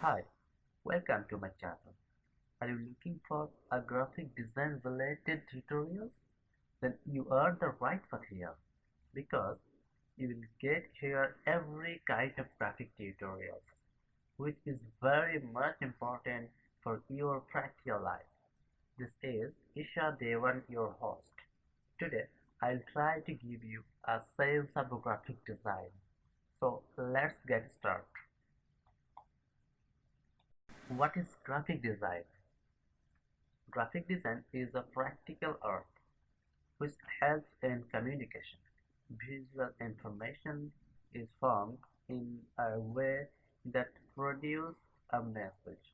Hi, welcome to my channel. Are you looking for a graphic design related tutorials? Then you are the right one here because you will get here every kind of graphic tutorials which is very much important for your practical life. This is Esha Dewan, your host. Today I'll try to give you a sense of graphic design. So let's get started. What is graphic design? Graphic design is a practical art which helps in communication. Visual information is formed in a way that produces a message.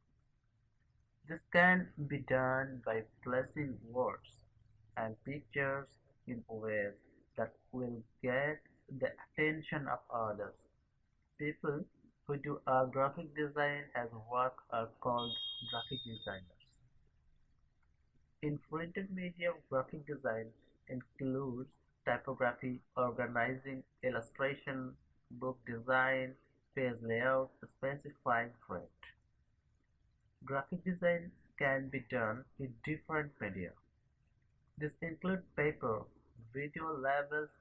This can be done by placing words and pictures in ways that will get the attention of others. People who do a graphic design as work are called graphic designers. In printed media, graphic design includes typography, organizing, illustration, book design, page layout, specifying print. Graphic design can be done in different media. This includes paper, video labels,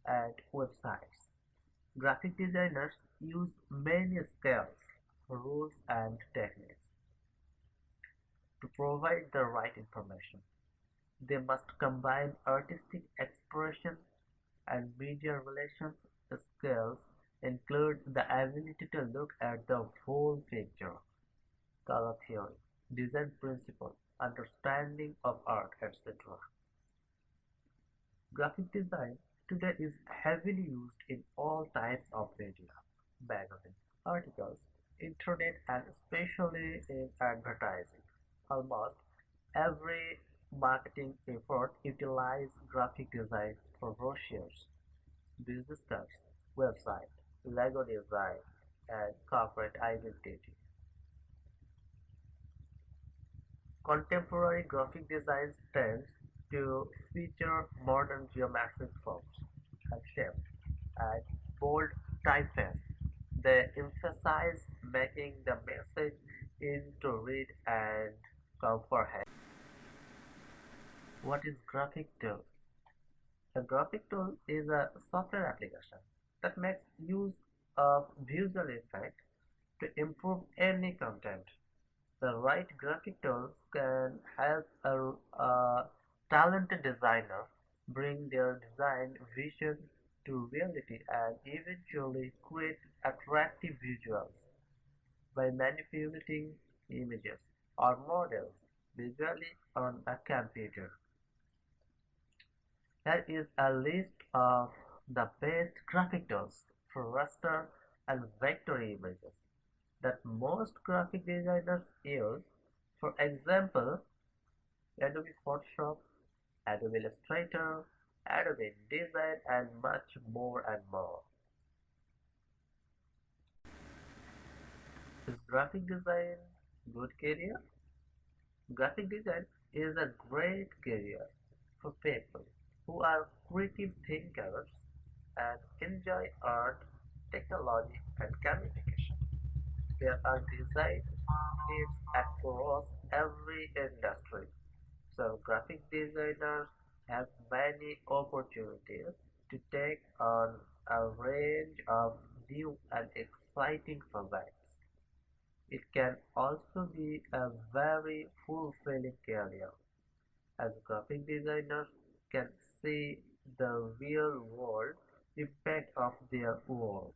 and websites. Graphic designers use many skills, rules, and techniques to provide the right information. They must combine artistic expression and media relations skills, include the ability to look at the whole picture, color theory, design principle, understanding of art, etc. Graphic design today is heavily used in all types of media, magazines, articles, internet, and especially in advertising. Almost every marketing effort utilizes graphic design for brochures, business cards, website, logo design, and corporate identity. Contemporary graphic design tends to feature modern geometric forms and shapes and bold typeface. They emphasize making the message easy to read and comprehend. What is graphic tool? A graphic tool is a software application that makes use of visual effects to improve any content. The right graphic tools can help a talented designer bring their design vision to reality and eventually create attractive visuals by manipulating images or models visually on a computer. Here is a list of the best graphic tools for raster and vector images that most graphic designers use. For example, Adobe Photoshop, Adobe Illustrator, Adobe InDesign, and much more and more. Is graphic design good career? Graphic design is a great career for people who are creative thinkers and enjoy art, technology, and communication. There are design needs across every industry, so graphic designers have many opportunities to take on a range of new and exciting projects. It can also be a very fulfilling career, as graphic designers can see the real world impact of their work.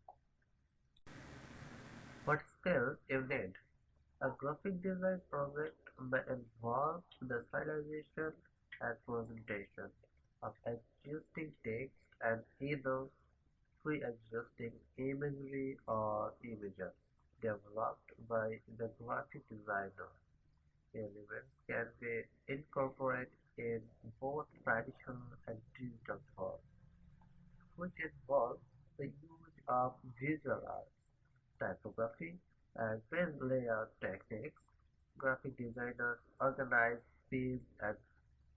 What skills you need? A graphic design project may involve the stylization and presentation of existing text and either pre-existing imagery or images developed by the graphic designer. Elements can be incorporated in both traditional and digital forms, which involves the use of visual arts, typography, and pen layout techniques. Graphic designers organize themes and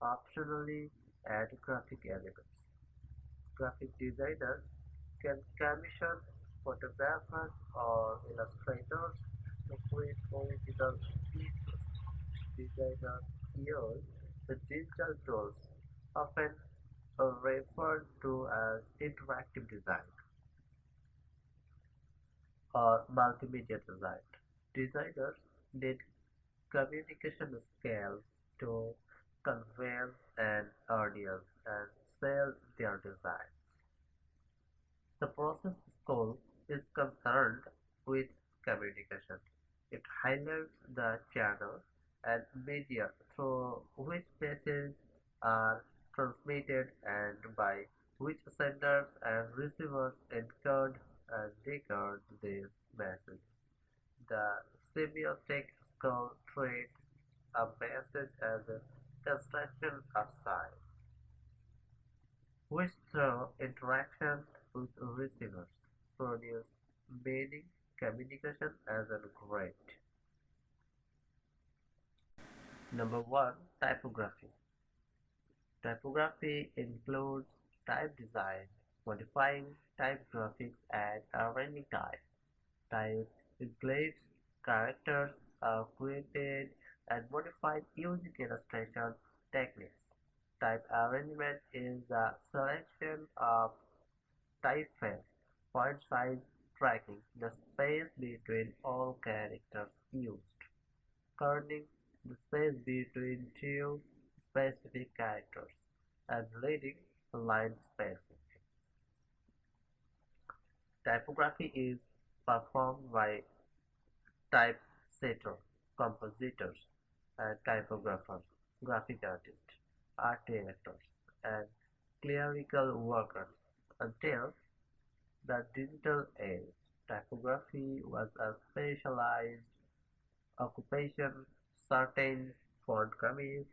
optionally add graphic elements. Graphic designers can commission photographers or illustrators to create original pieces. Designers use the digital tools, often referred to as interactive design or multimedia design. Designers need communication skills to convince an audience and sell their design. The process school is concerned with communication. It highlights the channel and media through which messages are transmitted and by which senders and receivers encode and decode these messages. The semiotic school treats a message as a construction of signs, which through interaction with receivers produce meaning communication as a great. Number one, typography. Typography includes type design, modifying typographics and arranging type. Type enclaves characters are created and modified using illustration techniques. Type arrangement is the selection of typeface, font size tracking the space between all characters used, kerning the space between two specific characters, and leading line spacing. Typography is performed by typesetters, compositors, and typographers, graphic artists, art directors, and clerical workers until the digital age. Typography was a specialized occupation. Certain fonts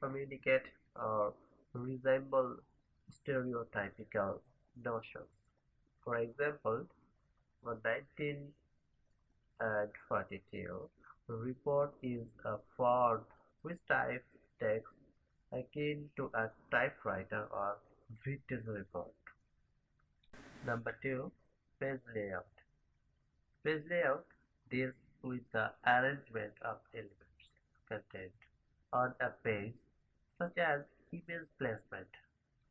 communicate or resemble stereotypical notions. For example, the 1942 report is a font which types text akin to a typewriter or vintage report. Number two, page layout. Page layout deals with the arrangement of elements contained on a page, such as image placement,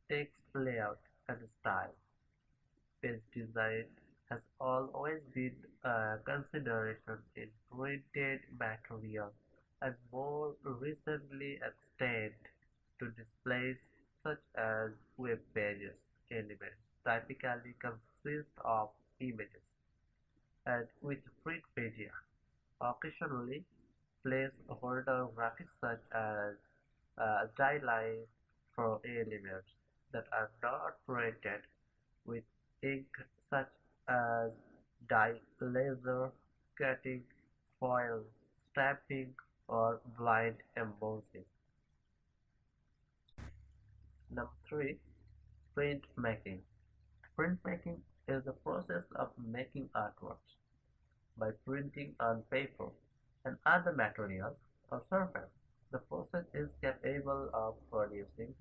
text layout, and style. Page design has always been a consideration in printed material and more recently extended to displays such as web pages. Elements typically consist of images, and with print media, occasionally placeholder graphics such as die lines for elements that are not printed with ink such as dye laser cutting, foil stamping, or blind embossing. Number three, printmaking. Printmaking is the process of making artworks by printing on paper and other materials or surface. The process is capable of producing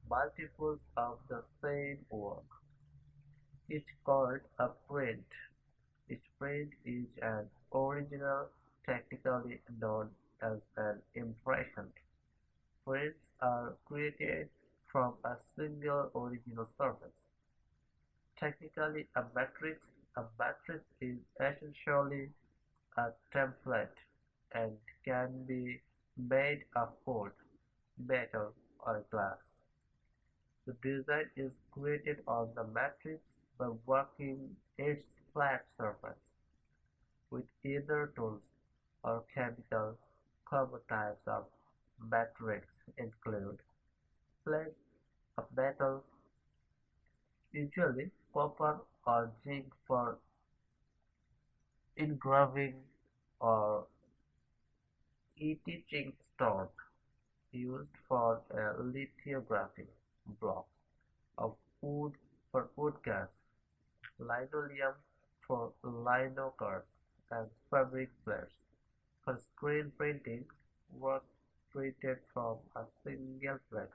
multiples of the same work, each called a print. Each print is an original, technically known as an impression. Prints are created from a single original surface. Technically, a matrix is essentially a template and can be made of wood, metal, or glass. The design is created on the matrix by working its flat surface with either tools or chemical. Common types of matrix include plates of metal, usually copper or zinc for engraving, or etching stone used for lithography, blocks of wood for wood gas, linoleum for lino cards, and fabric plates. For screen printing, works printed from a single plate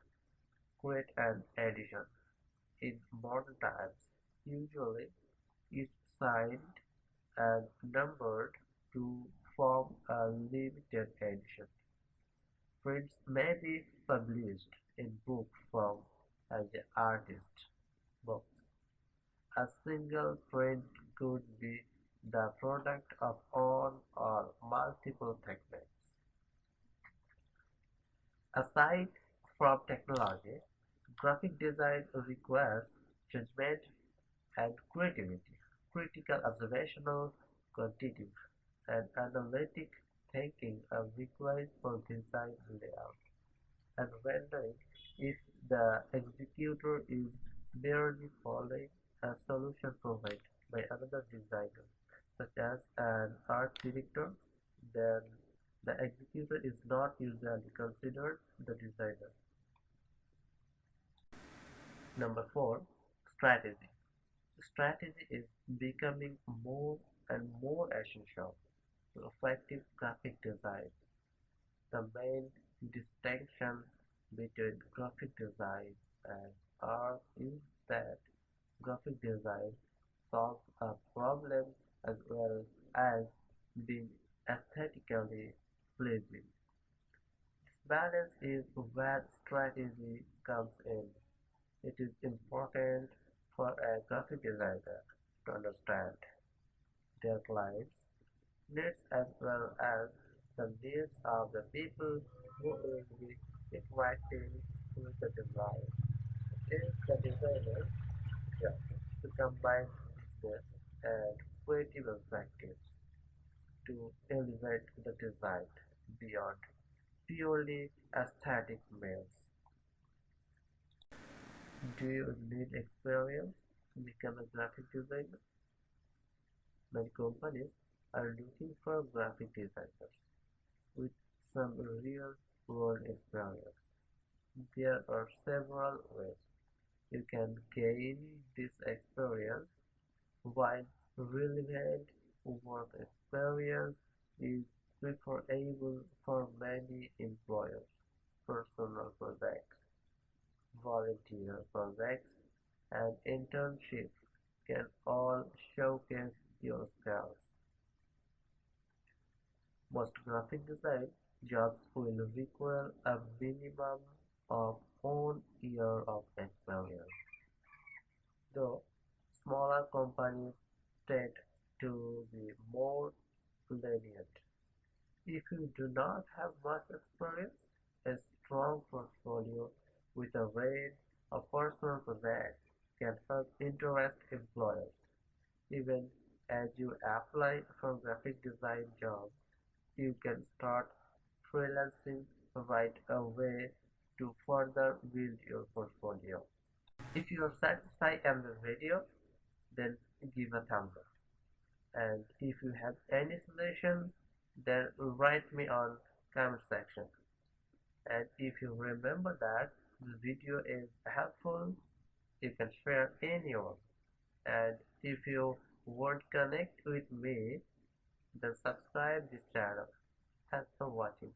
create an edition. In modern times, usually is signed and numbered to form a limited edition. Prints may be published in book form as an artist book. A single print could be the product of one or multiple techniques. Aside from technology, graphic design requires judgment and creativity. Critical observational, cognitive, and analytic thinking are required for design layout and rendering if the executor is merely following a solution provided by another designer, such as an art director, then the executor is not usually considered the designer. Number 4. Strategy. Strategy is becoming more and more essential to effective graphic design. The main distinction between graphic design and art is that graphic design solves a problem as well as being aesthetically pleasing. This balance is where strategy comes in. It is important for a graphic designer to understand their clients' needs as well as the needs of the people who will be interacting with the design. It is the designer's job to combine business and creative objectives to elevate the design beyond purely aesthetic means. Do you need experience to become a graphic designer? Many companies are looking for graphic designers with some real-world experience. There are several ways you can gain this experience. While relevant work experience is preferable for many employers, personal projects, volunteer projects, and internships can all showcase your skills. Most graphic design jobs will require a minimum of 1 year of experience, though smaller companies tend to be more lenient. If you do not have much experience, a strong portfolio with a range of personal projects can help interest employers. Even as you apply for graphic design jobs, you can start freelancing right away to further build your portfolio. If you are satisfied with the video, then give a thumbs up. And if you have any suggestion, then write me on comment section. And if you remember that this video is helpful, you can share anyone. And if you won't connect with me, then subscribe this channel. Thanks for watching.